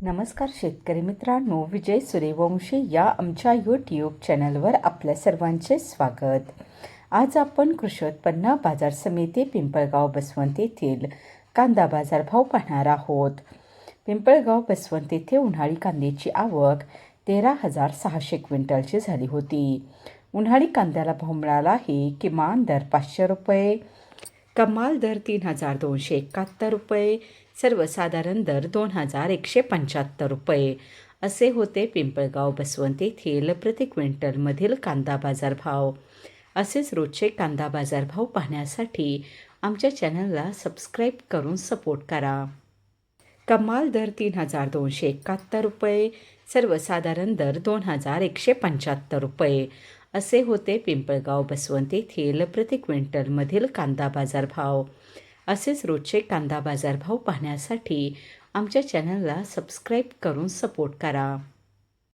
नमस्कार शेतकरी मित्रांनो, विजय सूर्यवंशी या आमच्या यूट्यूब चॅनलवर आपल्या सर्वांचे स्वागत. आज आपण कृषी उत्पन्न बाजार समिती पिंपळगाव बसवंत येथील कांदा बाजारभाव पाहणार आहोत. पिंपळगाव बसवंत येथे उन्हाळी कांद्याची आवक 13,600 क्विंटलची झाली होती. उन्हाळी कांद्याला भाव मिळाला आहे. किमान दर 500 रुपये, कमाल दर 3,271 रुपये, सर्वसाधारण दर 2,175 रुपये असे होते पिंपळगाव बसवंत येथील प्रति क्विंटलमधील कांदा बाजारभाव. असेच रोजचे कांदा बाजारभाव पाहण्यासाठी आमच्या चॅनलला सबस्क्राईब करून सपोर्ट करा. कमाल दर 3,271 रुपये, सर्वसाधारण दर 2,175 रुपये असे होते पिंपळगाव बसवंत येथील प्रति क्विंटलमधील कांदा बाजारभाव. असेच रोजचे कांदा बाजारभाव पाहण्यासाठी आमच्या चॅनलला सबस्क्राईब करून सपोर्ट करा.